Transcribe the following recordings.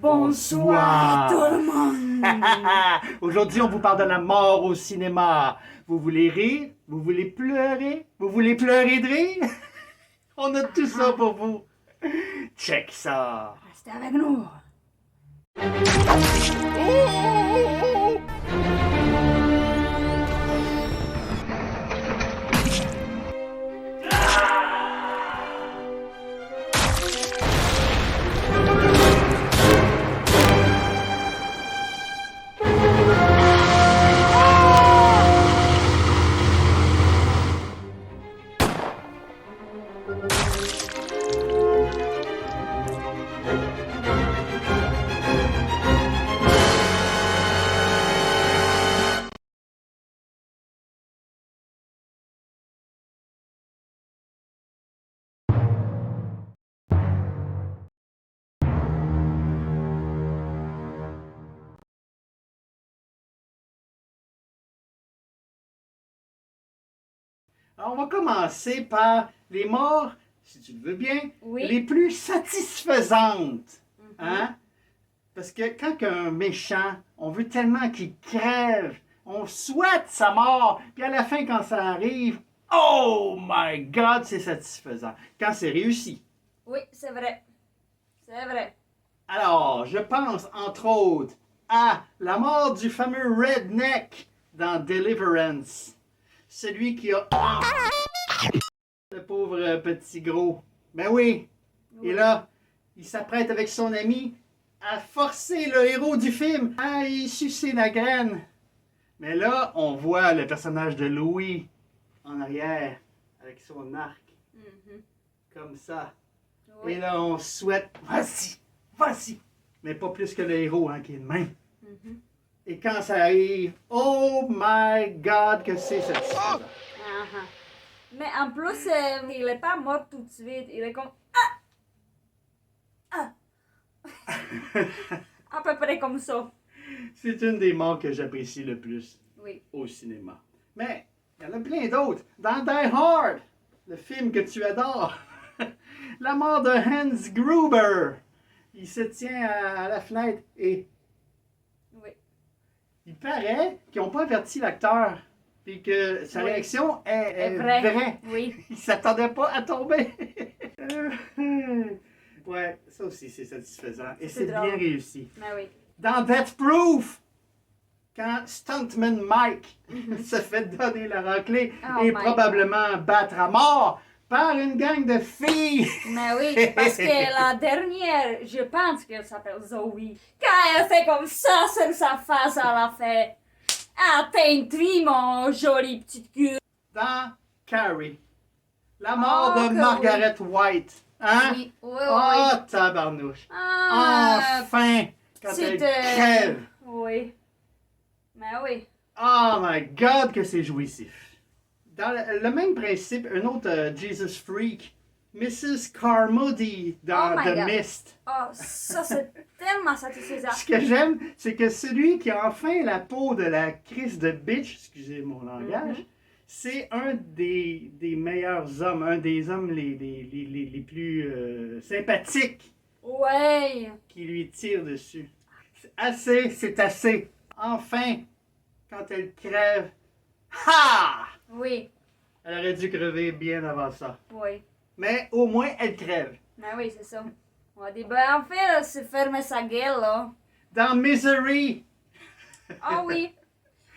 Bonsoir tout le monde. Aujourd'hui, on vous parle de la mort au cinéma. Vous voulez rire? Vous voulez pleurer? Vous voulez pleurer de rire? On a tout ça pour vous. Check ça. Restez avec nous. Alors, on va commencer par les morts, si tu le veux bien, Oui. les plus satisfaisantes. Hein? Parce que quand un méchant, on veut tellement qu'il crève, on souhaite sa mort, puis à la fin, quand ça arrive, oh my God, c'est satisfaisant. Quand c'est réussi. Oui, c'est vrai. C'est vrai. Alors, je pense, entre autres, à la mort du fameux Redneck dans Deliverance. Celui qui a... Le pauvre petit gros. Ben oui. Oui. Et là, il s'apprête avec son ami à forcer le héros du film à y sucer la graine. Mais là, on voit le personnage de Louis en arrière avec son arc. Mhm. Comme ça. Oui. Et là, on souhaite, vas-y, vas-y. Mais pas plus que le héros, hein, qui est de même. Mhm. Et quand ça arrive, oh my God, que c'est satisfaisant. Aha. Mais en plus, il est pas mort tout de suite. Il est comme... À peu près comme ça. C'est une des morts que j'apprécie le plus Oui. au cinéma. Mais il y en a plein d'autres. Dans Die Hard, le film que tu adores, la mort de Hans Gruber. Il se tient à la fenêtre et Oui. il paraît qu'ils n'ont pas averti l'acteur. Puis que sa Oui. réaction est Vrai. vraie. Oui. Il s'attendait pas à tomber. Ouais, ça aussi c'est satisfaisant. Et c'est drôle. bien réussi. Mais oui. Dans Death Proof, quand Stuntman Mike se fait donner la raclée Oh et my probablement battre à mort par une gang de filles. Mais oui, parce que la dernière, je pense qu'elle s'appelle Zoe. Quand elle fait comme ça sur sa face, elle a fait... Ah, t'es une tri, mon joli petit cul. Dans Carrie, la mort Oh, de que Margaret White. Hein? Oui, oui, Oh, oui. tabarnouche. Ah, Enfin, quand elle c'était- crève. Oui. Mais oui. Oh my God, que c'est jouissif. Dans le même principe, un autre Jesus Freak, Mrs. Carmody dans Oh my The God. Mist. Oh, ça, c'est tellement satisfaisant. Ce que j'aime, c'est que celui qui a enfin la peau de la crise de bitch, excusez mon langage, c'est un des meilleurs hommes, un des hommes les plus sympathiques Ouais. qui lui tire dessus. Assez, c'est assez. Enfin, quand elle crève, ha! Oui. Elle aurait dû crever bien avant ça. Oui. Mais au moins, elle crève. Mais oui, c'est ça. On dit, ben, en fait, elle se ferme sa gueule, là. Dans Misery, Oh oui.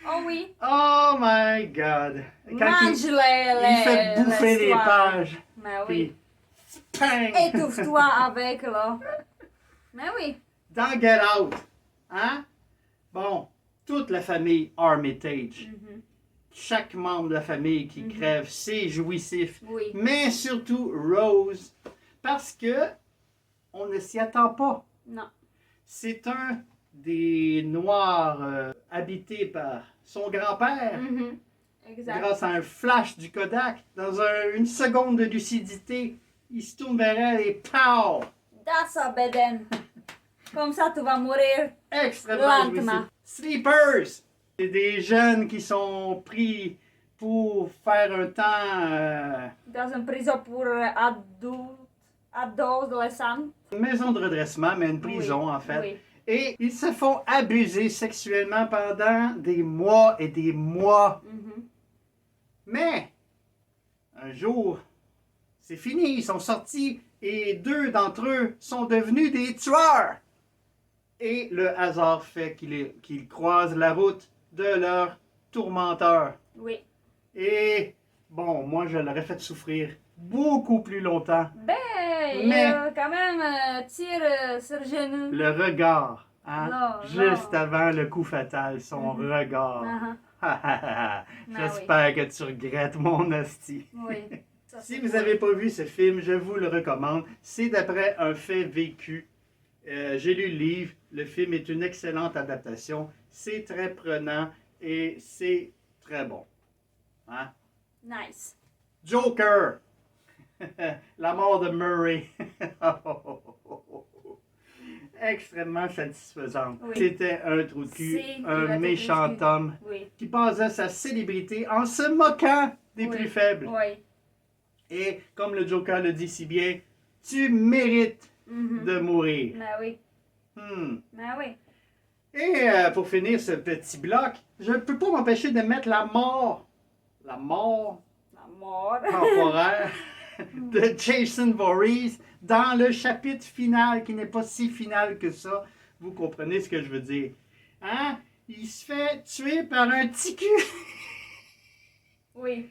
Oh oui. oh my God. Mange il les fait bouffer les soirs. pages. Mais oui. Puis, bang! Étouffe-toi avec, là. Mais oui. Dans Get Out, hein? Bon, toute la famille Armitage, Mhm. chaque membre de la famille qui crève, c'est jouissif. Oui. Mais surtout Rose, parce que on ne s'y attend pas. Non. C'est un des Noirs habités par son grand-père, Mhm. Exact. grâce à un flash du Kodak, dans une seconde de lucidité, il se tourne vers elle et pow! Dans sa bedaine. Comme ça, tu vas mourir. Extrêmement Lentement. jouissif. Sleepers! C'est des jeunes qui sont pris pour faire un temps... Dans une prison pour adultes, adolescents. Une maison de redressement, mais une prison Oui, en fait. Oui. Et ils se font abuser sexuellement pendant des mois et des mois. Mhm. Mais, un jour, c'est fini, ils sont sortis et 2 d'entre eux sont devenus des tueurs. Et le hasard fait qu'ils croisent la route de leur tourmenteur. Oui. Et, bon, moi je l'aurais fait souffrir beaucoup plus longtemps. Ben, Mais- quand même tir sur le genou. Le regard, hein, Non, juste non. avant le coup fatal, son Mhm. regard. Ah, J'espère que tu regrettes mon hostie. oui. Ça, Si c'est vous cool. n'avez pas vu ce film, je vous le recommande. C'est d'après un fait vécu. J'ai lu le livre. Le film est une excellente adaptation. C'est très prenant et c'est très bon. Hein? Nice. Joker. La mort de Murray. Extrêmement satisfaisante. Oui. C'était un trou de cul, Il a un été méchant trou de cul. homme Oui. qui basait sa célébrité en se moquant des Oui. plus faibles. Oui. Et comme le Joker le dit si bien, tu mérites Mhm. de mourir. Ben oui. Hmm. Ben oui. Et pour finir ce petit bloc, je ne peux pas m'empêcher de mettre la mort La mort. temporaire de Jason Voorhees dans le chapitre final, qui n'est pas si final que ça. Vous comprenez ce que je veux dire. Hein? Il se fait tuer par un petit cul. Oui.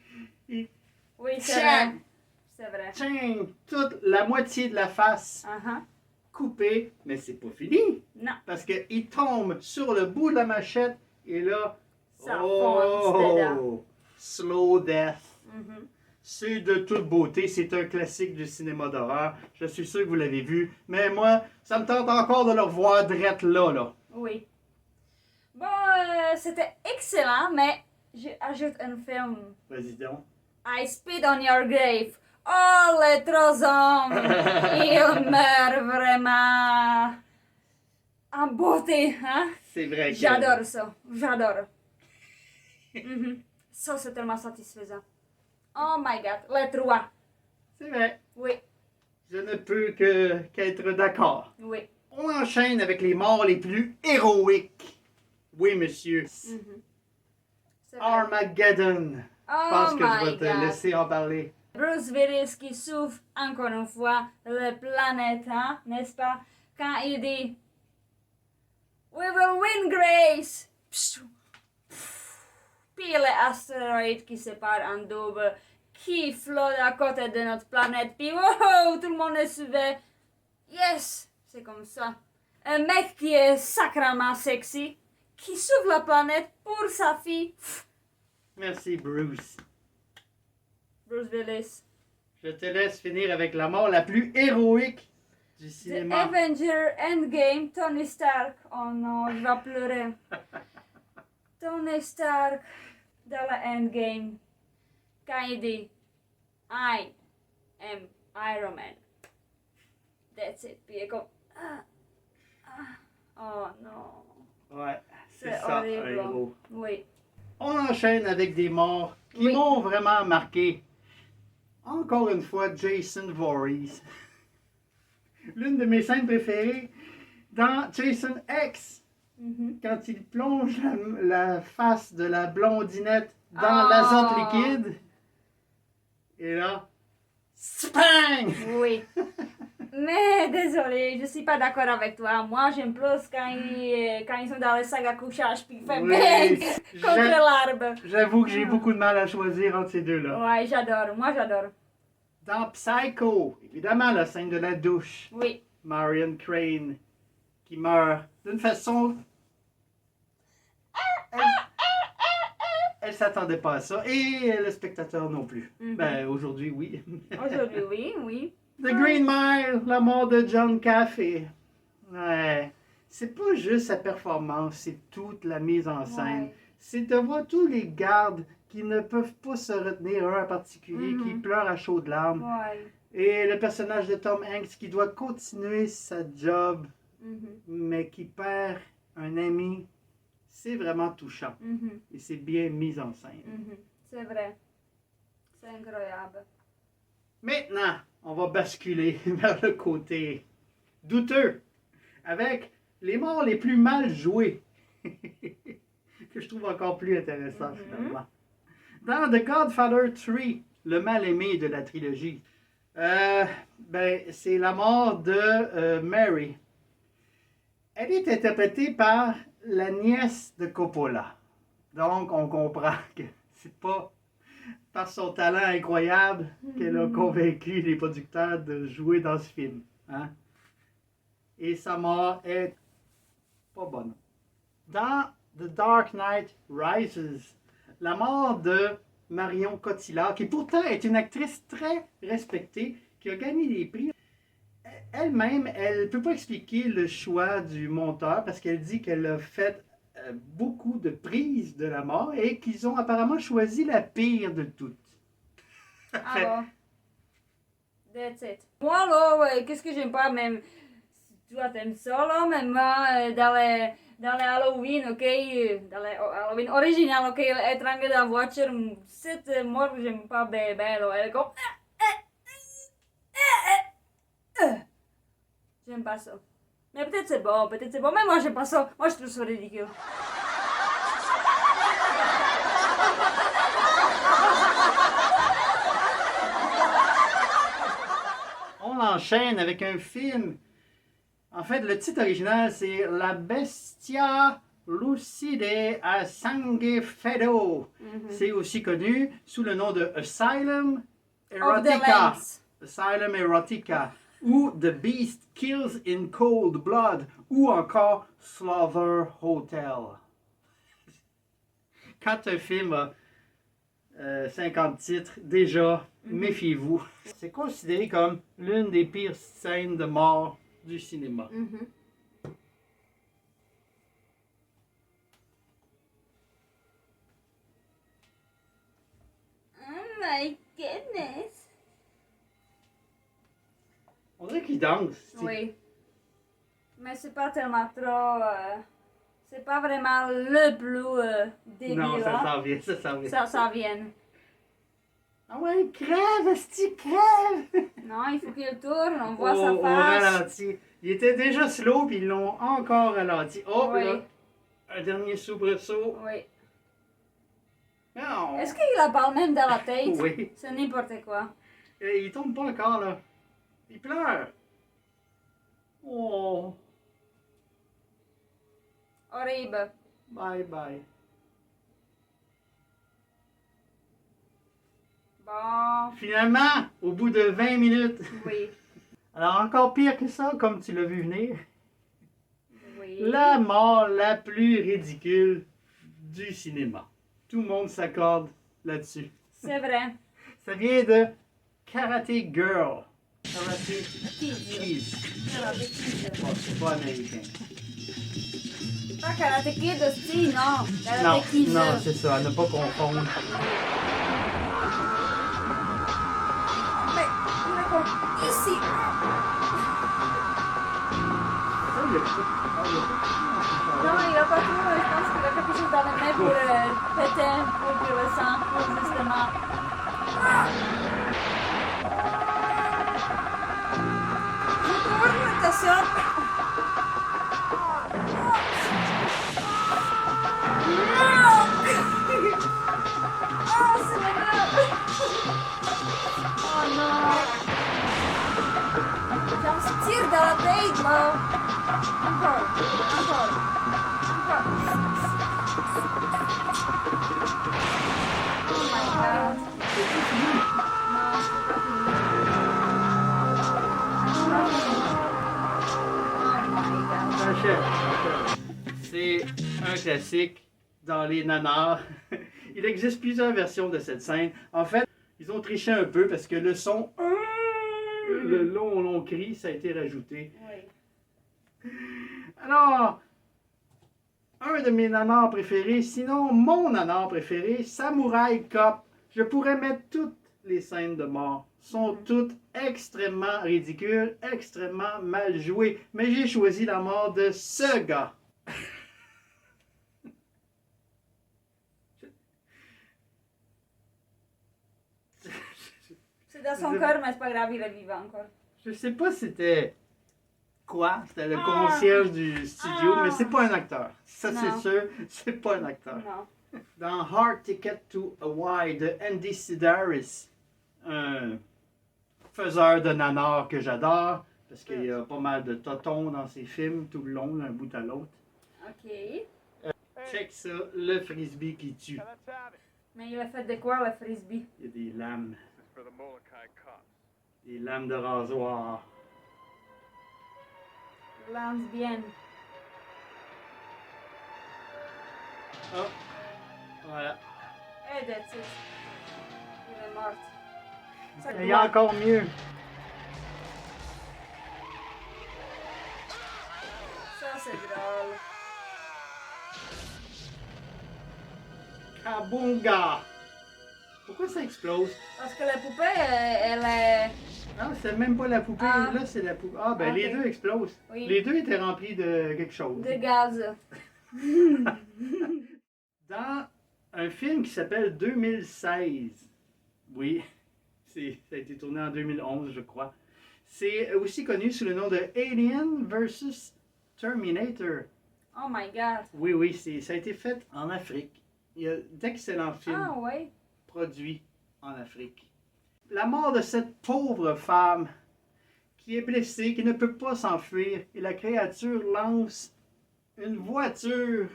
Il Oui, c'est tient, vrai. C'est vrai. tient toute la moitié de la face Uh-huh. coupée, mais c'est pas fini. Non. Parce qu'il tombe sur le bout de la machette et là, Ça fonce dedans. slow death. Mhm. C'est de toute beauté, c'est un classique du cinéma d'horreur. Je suis sûr que vous l'avez vu, mais moi, ça me tente encore de le revoir drette là. Oui. Bon, c'était excellent, mais j'ajoute un film. Vas-y donc. I Spit on Your Grave. Oh, les trois hommes, ils meurent vraiment en beauté, hein? C'est vrai que... J'adore ça, j'adore. Mhm. Ça, c'est tellement satisfaisant. Oh my god, les trois. C'est vrai. Oui, Je ne peux qu'être d'accord. oui. On enchaîne avec les morts les plus héroïques. Oui, monsieur. Mhm. C'est vrai. Armageddon. Je Oh pense que je vais my te god. laisser en parler. Bruce Willis qui souffre encore une fois la planète, hein, n'est-ce pas? Quand il dit We will win, Grace! Pshou. Puis les astéroïdes qui se partent en double, qui flottent à côté de notre planète, puis wow, tout le monde est sauvé. Yes! C'est comme ça. Un mec qui est sacrément sexy, qui sauve la planète pour sa fille. Merci, Bruce. Bruce Willis. Je te laisse finir avec la mort la plus héroïque du The cinéma. Avenger Endgame, Tony Stark. Oh non, je vais pleurer. Tony Stark dans la Endgame. Quand il dit I am Iron Man. That's it. Puis il est comme oh non. Ouais, c'est C'est ça, horrible. un héros. Oui. On enchaîne avec des morts qui Oui. m'ont vraiment marqué. Encore une fois, Jason Voorhees. L'une de mes scènes préférées dans Jason X, Mhm. quand il plonge la face de la blondinette dans Ah. l'azote liquide. Et là, spang! Oui. Mais désolé, je suis pas d'accord avec toi. Moi, j'aime plus quand ils sont dans le sac à couchage puis il fait Oui. bang contre J'ai- l'arbre. J'avoue que j'ai beaucoup de mal à choisir entre ces deux-là. Ouais, j'adore. Moi, j'adore. Dans Psycho, évidemment, la scène de la douche. Oui. Marion Crane qui meurt d'une façon. Elle s'attendait pas à ça et le spectateur non plus. Mhm. Ben aujourd'hui oui. Aujourd'hui, oui, oui. The Green Mile, la mort de John Caffey. Ouais. C'est pas juste sa performance, c'est toute la mise en scène. Ouais. C'est de voir tous les gardes qui ne peuvent pas se retenir, un en particulier, qui Mhm. pleure à chaudes larmes. Ouais. Et le personnage de Tom Hanks qui doit continuer sa job, Mhm. mais qui perd un ami, c'est vraiment touchant. Mhm. Et c'est bien mis en scène. Mhm. C'est vrai. C'est incroyable. Maintenant, on va basculer vers le côté douteux, avec les morts les plus mal joués, que je trouve encore plus intéressant finalement. Dans The Godfather 3, le mal-aimé de la trilogie, c'est la mort de Mary. Elle est interprétée par la nièce de Coppola. Donc, on comprend que c'est pas par son talent incroyable qu'elle a convaincu les producteurs de jouer dans ce film. Hein? Et sa mort est pas bonne. Dans The Dark Knight Rises, la mort de Marion Cotillard, qui pourtant est une actrice très respectée, qui a gagné des prix, elle-même, elle ne peut pas expliquer le choix du monteur parce qu'elle dit qu'elle a fait beaucoup de prises de la mort et qu'ils ont apparemment choisi la pire de toutes. Ah bon. That's it. Moi, là, ouais, qu'est-ce que j'aime pas, même. Toi, t'aimes ça, là, même moi, dans les Halloween, ok? Dans les Halloween original, ok? Être en dans la voiture, cette mort que j'aime pas, ben, là, elle est comme. J'aime pas ça. Mais peut-être c'est bon, mais moi j'aime pas ça. Moi je trouve ça ridicule. On enchaîne avec un film. En fait, le titre original, c'est La Bestia Lucide a Sangue Freddo. C'est aussi connu sous le nom de Asylum Erotica. Asylum Erotica. Ou The Beast Kills in Cold Blood. Ou encore Slaughter Hotel. Quand un film a 50 titres, déjà, méfiez-vous. C'est considéré comme l'une des pires scènes de mort du cinéma. Oh my goodness. On dirait qu'il danse. Oui. Mais c'est pas tellement trop. C'est pas vraiment le plus débile. Non, ça hein. s'en vient, ça s'en vient. Ça s'en vient. Ah ouais, crève, esti, crève! Non, il faut qu'il tourne, on voit Au sa face. ralenti. Il était déjà slow, puis ils l'ont encore ralenti. Oh, Oui. là, un dernier soubresaut. Oui. Non. Est-ce qu'il la parle même dans la tête? Oui. C'est n'importe quoi. Il tombe pas encore, là. Il pleure. Oh, Horrible. bye bye. Bon. Finalement, au bout de 20 minutes. Oui. Alors, encore pire que ça, comme tu l'as vu venir, Oui. la mort la plus ridicule du cinéma. Tout le monde s'accorde là-dessus. C'est vrai. Ça vient de Karate Girl. Karate Kid. Kids. Karate Kid. Oh, c'est pas américain. Pas Karate Kid aussi, non. Non, Karate Kid. non, c'est ça, à ne pas confondre. Mais, il est comme ici. Ça, il y a pas- Non, il a pas tout. Je pense qu'il a quelque chose dans les mains pour péter, pour que le sang coule justement. Je tourne, attention. Oh, c'est la grave. Oh non. J'en se tire dans la tête, là. Encore. Oh my god. Non, c'est pas fini. Oh my god. Achète. C'est un classique dans les nanars. Il existe plusieurs versions de cette scène. En fait, ils ont triché un peu parce que le son, le long cri, ça a été rajouté. Oui. Alors, un de mes nanars préférés, sinon mon nanar préféré, Samurai Cop. Je pourrais mettre toutes les scènes de mort. Sont toutes extrêmement ridicules, extrêmement mal jouées. Mais j'ai choisi la mort de ce gars. C'est dans son cœur, mais c'est pas grave, il est vivant encore. Je sais pas si c'était Quoi? C'était le concierge du studio, mais c'est pas un acteur. Ça, Non. c'est sûr, c'est pas un acteur. Non. Dans Hard Ticket to Hawaii de Andy Sidaris, un faiseur de nanar que j'adore, parce qu'il y a pas mal de totons dans ses films tout le long, d'un bout à l'autre. Ok. Check ça, le frisbee qui tue. Mais il a fait de quoi le frisbee? Il y a des lames. Des lames de rasoir. Lance bien. Oh, voilà. Et that's it. Il est mort. Ça Il y a encore mieux. Ça, c'est drôle. Kabunga! Pourquoi ça explose? Parce que la poupée, elle est... Non, c'est même pas la poupée. Ah. Là, c'est la poupée. Ah, ben Ok. les deux explosent. Oui. Les deux étaient remplis de quelque chose. de gaz. Dans un film qui s'appelle 2016. Oui, ça a été tourné en 2011, je crois. C'est aussi connu sous le nom de Alien vs Terminator. Oh my god. Oui, oui, ça a été fait en Afrique. Il y a d'excellents films Ah ouais. produits en Afrique. La mort de cette pauvre femme qui est blessée, qui ne peut pas s'enfuir, et la créature lance une voiture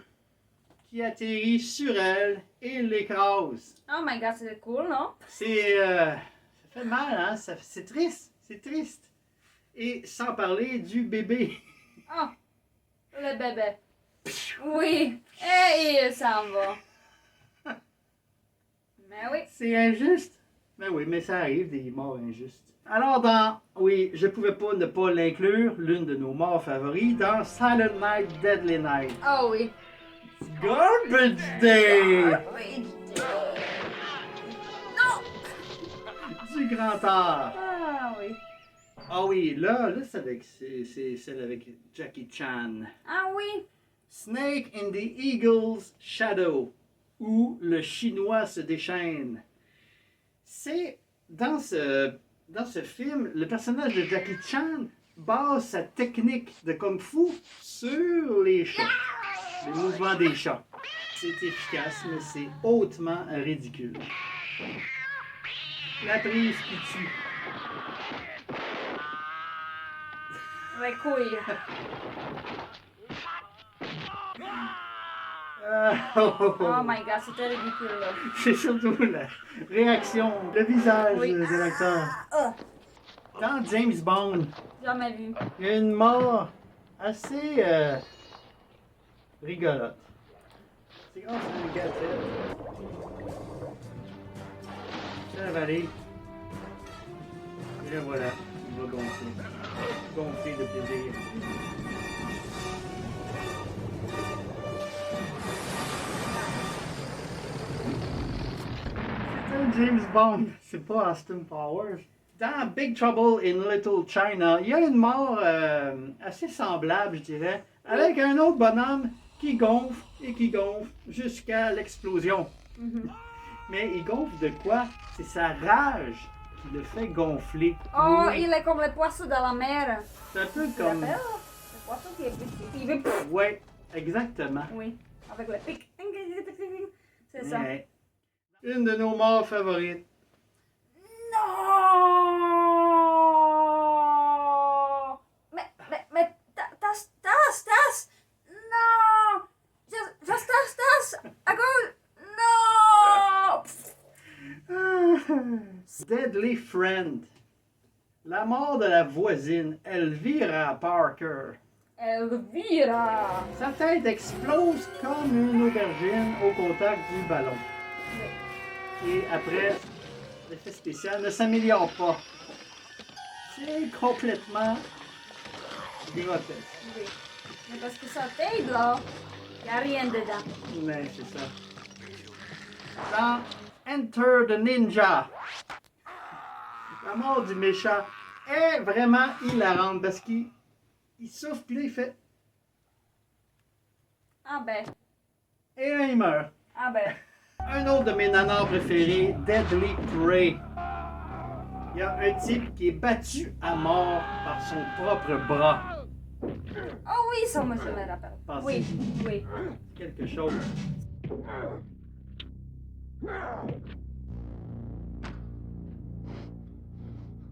qui atterrit sur elle et l'écrase. Oh my god, c'est cool, non? Ça fait mal, hein? C'est triste, c'est triste. Et sans parler du bébé. Oh, le bébé. Oui, et il s'en va. Mais oui. C'est injuste. Ben oui, mais ça arrive, des morts injustes. Alors oui, je pouvais pas ne pas l'inclure, l'une de nos morts favoris, dans Silent Night, Deadly Night. Oh oui. Garbage Day! Oui. Non! Du grand art. Ah oui. Ah oui, là c'est celle avec Jackie Chan. Ah oui. Snake in the Eagle's Shadow, où le chinois se déchaîne. C'est dans ce film, le personnage de Jackie Chan base sa technique de kung-fu sur les chats, les mouvements des chats. C'est efficace, mais c'est hautement ridicule. La prise qui tue. Les couilles. Oh my god, c'était ridicule là. C'est surtout la réaction, le visage Oui. de l'acteur. Ah, Dans James Bond, jamais vu. il y a une mort assez rigolote. C'est grâce à un gadget. C'est avalé. Et là, voilà, il va gonfler. Gonfler de plaisir. C'est un James Bond, c'est pas Austin Powers. Dans Big Trouble in Little China, il y a une mort assez semblable, je dirais, avec un autre bonhomme qui gonfle et qui gonfle jusqu'à l'explosion. Mais il gonfle de quoi? C'est sa rage qui le fait gonfler. Oh, Oui. il est comme le poisson dans la mer. C'est un peu Tu te comme... rappelles? Le poisson qui est petit. Il veut... Ouais, exactement. Oui, avec le pic. C'est ça. Ouais. Une de nos morts favorites. Non! Mais, Tasse! Non! Just Tasse! À gauche! Non! Deadly Friend. La mort de la voisine, Elvira Parker. Elvira! Sa tête explose comme une aubergine au contact du ballon. Et après, l'effet spécial ne s'améliore pas. C'est complètement grotesque. Oui. Mais parce que sa tête, là, il n'y a rien dedans. Mais c'est ça. Dans Enter the Ninja, la mort du méchant est vraiment hilarante parce qu'il souffle puis là il fait Ah ben. et là il meurt. Ah ben. Un autre de mes nanars préférés, Deadly Prey. Il y a un type qui est battu à mort par son propre bras. Oh oui, ça, moi, je me rappelle. Passez. Oui, oui. Quelque chose.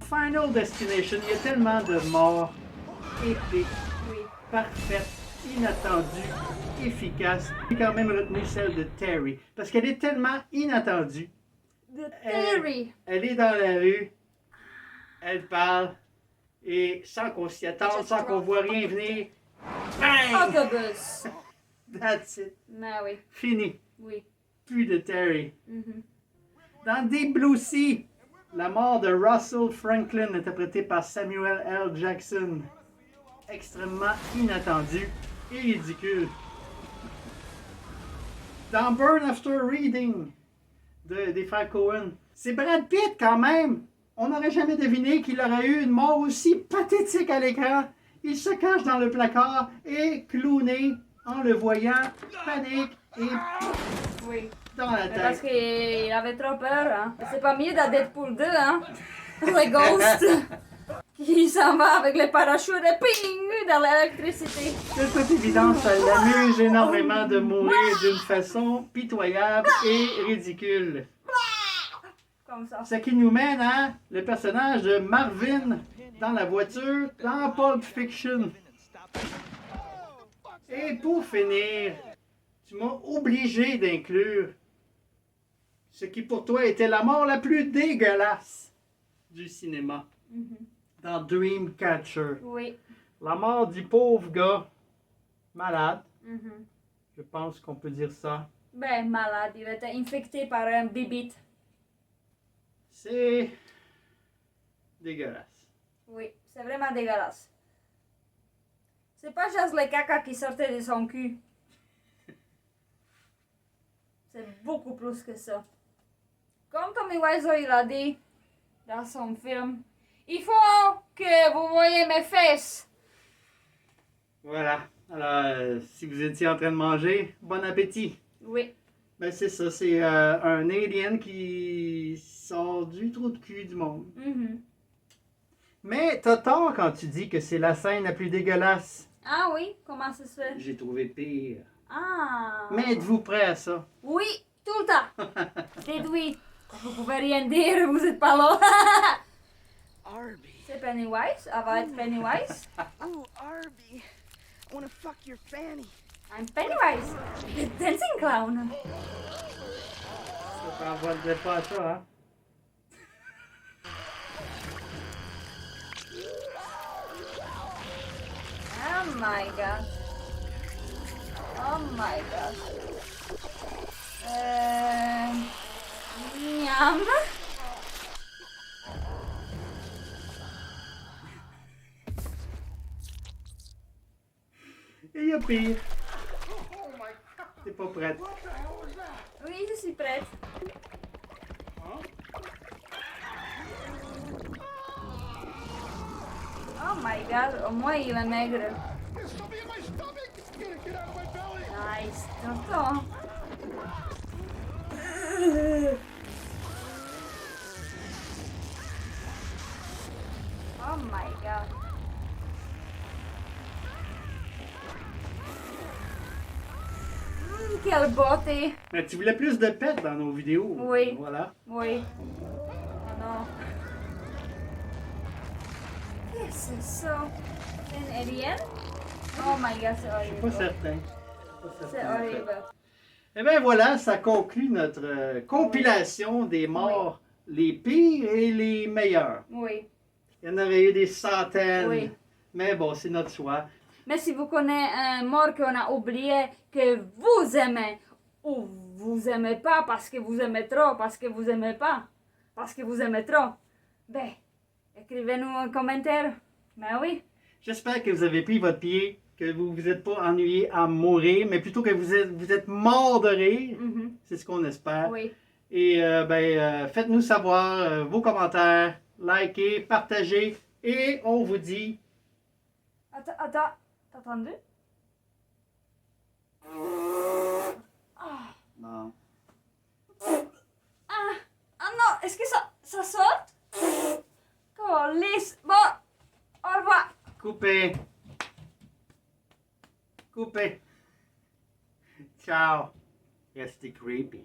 Final Destination, il y a tellement de morts épiques, Oui. parfaites, inattendues, efficaces. J'ai quand même retenu celle de Terry, parce qu'elle est tellement inattendue. The Theory. Elle est dans la rue, elle parle, et sans qu'on s'y attende, sans qu'on voit rien venir, bang! Autobus. That's it. Mais oui, Fini. oui. Plus de Terry. Mhm. Dans Deep Blue Sea, la mort de Russell Franklin, interprété par Samuel L. Jackson, extrêmement inattendu et ridicule. Dans Burn After Reading, des frères Coen, c'est Brad Pitt quand même. On n'aurait jamais deviné qu'il aurait eu une mort aussi pathétique à l'écran. Il se cache dans le placard et clowné en le voyant, panique et Oui. dans la Mais parce tête. qu'il avait trop peur, hein. C'est pas mieux dans Deadpool 2, hein. Le Ghost qui s'en va avec les parachutes et ping dans l'électricité. De toute évidence, ça l'amuse énormément de mourir d'une façon pitoyable et ridicule. Comme ça. Ce qui nous mène à le personnage de Marvin dans la voiture dans Pulp Fiction. Et pour finir, tu m'as obligé d'inclure ce qui pour toi était la mort la plus dégueulasse du cinéma Mhm. dans Dreamcatcher. Oui. La mort du pauvre gars malade, Mhm. je pense qu'on peut dire ça. Ben, malade. Il était infecté par un bibite. C'est dégueulasse. Oui, c'est vraiment dégueulasse. C'est pas juste le caca qui sortait de son cul. C'est beaucoup plus que ça. Comme Tommy Wiseau il a dit dans son film, il faut que vous voyez mes fesses. Voilà. Alors, si vous étiez en train de manger, bon appétit. Oui, Ben c'est ça, c'est un alien qui sort du trou de cul du monde. mhm. Mais t'as tort quand tu dis que c'est la scène la plus dégueulasse. Ah oui, comment ça se fait? J'ai trouvé pire. Ah. Mais êtes-vous prêt à ça? Oui, tout le temps. Dites oui. Vous pouvez rien dire, vous êtes pas là. Arby. C'est Pennywise, elle va être Pennywise. Ooh, Arby. I wanna fuck your fanny. I'm Pennywise, the dancing clown. Ça t'envoie pas à ça, hein? Oh my god. Oh my god. Miam. Et il y a pire. T'es pas prête. Oui, je suis prête. Oh my god, au moins il est maigre. Nice, tonton. Oh my god. Quelle beauté. Mais tu voulais plus de pets dans nos vidéos. Oui. Voilà. Oui. Oh non. Qu'est-ce que c'est ça? C'est une alien? Oh my god, c'est Pas horrible. certain. Pas certain, C'est en fait. horrible. Eh bien voilà, ça conclut notre compilation des morts les pires et les meilleurs. Oui. Il y en aurait eu des centaines. Oui. Mais bon, c'est notre choix. Mais si vous connaissez un mort qu'on a oublié, que vous aimez, ou vous aimez pas parce que vous aimez trop, parce que vous aimez pas, parce que vous aimez trop, ben, écrivez-nous un commentaire. Ben oui. J'espère que vous avez pris votre pied, que vous vous êtes pas ennuyé à mourir, mais plutôt que vous êtes mort de rire. Mhm. C'est ce qu'on espère. Oui. Et faites-nous savoir vos commentaires, likez, partagez, et on vous dit Attends, t'as entendu? bon. Ah non, est-ce que ça sort? Colis. Bon, au revoir. Coupé. coupé. Ciao. Restez creepy.